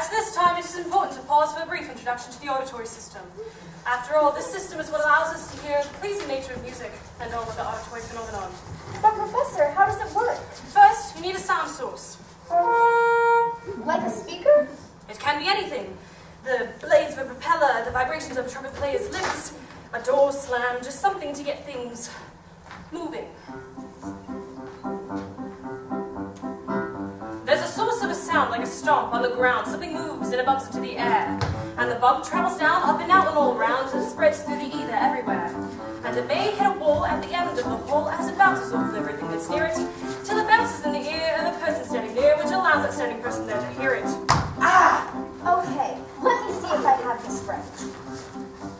At this time, it is important to pause for a brief introduction to the auditory system. After all, this system is what allows us to hear the pleasing nature of music and all of the auditory phenomenon. But Professor, how does it work? First, you need a sound source. Like a speaker? It can be anything. The blades of a propeller, the vibrations of a trumpet player's lips, a door slam, just something to get things moving. There's a source of a sound like a stomp on the ground. Something moves and it bumps into the air. And the bump travels down, up and out and all around, and spreads through the ether everywhere. And it may hit a wall at the end of the hall as it bounces off of everything that's near it, till it bounces in the ear of the person standing near, which allows that standing person there to hear it. Ah! Okay, let me see if I have this right.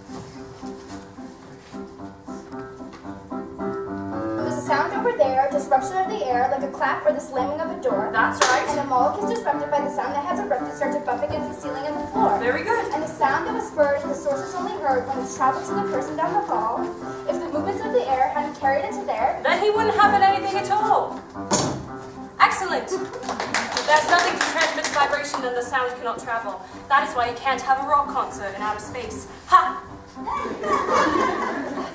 The sound over there, disruption of the air, like a clap or the slamming of a door. That's right. And a molecule is disrupted by the sound that has erupted, starts to bump against the ceiling and the floor. Very good. And the sound that was spurred, the source is only heard when it's traveled to the person down the hall. If the movements of the air hadn't carried it to there, Then he wouldn't have it anything at all. Excellent. There's nothing to transmit vibration and the sound cannot travel. That is why you can't have a rock concert in outer space. Ha!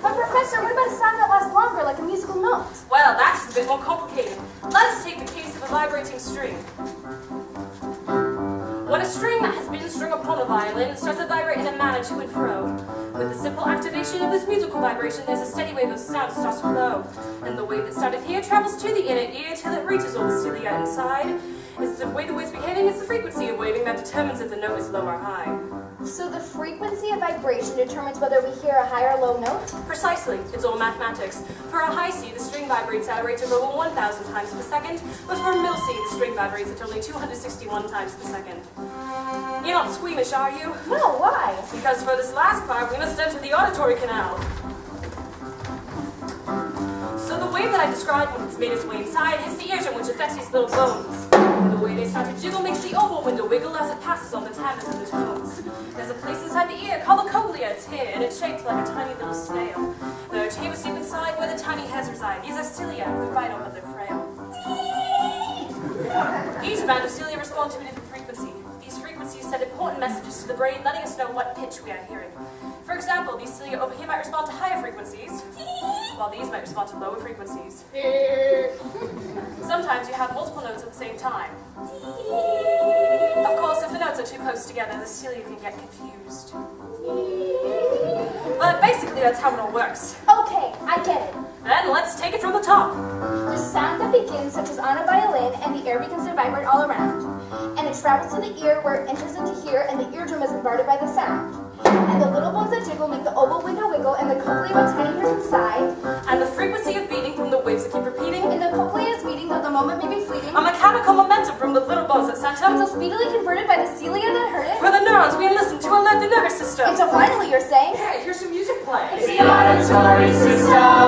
But Professor, what about a sound that lasts longer, like a musical note? Well, that's a bit more complicated. Let's take the case of a vibrating string. When a string has been strung upon a violin, it starts to vibrate in a manner to and fro. With the simple activation of this musical vibration, there's a steady wave of sound that starts to flow. And the wave that started here travels to the inner ear till it reaches all the cilia inside. It's the way the wave's behaving, it's the frequency of waving that determines if the note is low or high. So the frequency of vibration determines whether we hear a high or low note? Precisely. It's all mathematics. For a high C, the string vibrates at a rate of over 1,000 times per second, but for a middle C, the string vibrates at only 261 times per second. You're not squeamish, are you? No, why? Because for this last part, we must enter the auditory canal. So the wave that I described when it's made its way inside hits the eardrum, which affects these little bones. And the way they start to jiggle makes the oval window wiggle as it passes on the timbres and the tones. There's a place inside the ear called the cochlea. It's here, and it's shaped like a tiny little snail. There are chambers deep inside where the tiny hairs reside. These are cilia, they're vital, but they're frail. Each band of cilia respond to a different frequency. These frequencies send important messages to the brain, letting us know what pitch we are hearing. For example, these cilia over here might respond to higher frequencies, while these might respond to lower frequencies. Sometimes you have multiple notes at the same time. Of course, if the notes are too close together, the cilia can get confused. But basically, that's how it all works. Okay, I get it. Then let's take it from the top. The sound that begins, such as on a violin, and the air begins to vibrate all around. And it travels to the ear where it enters into here, and the eardrum is bombarded by the sound. And the little bones that jiggle make the oval window wiggle, and the cochlea with tiny hairs inside. And the frequency of beating from the waves that keep repeating. And the cochlea is beating, though the moment may be fleeting. A mechanical momentum from the little bones that center. And so speedily converted by the cilia that heard it. For the neurons we listen to alert the nervous system. And so finally you're saying, Hey, here's some music playing. it's the auditory system.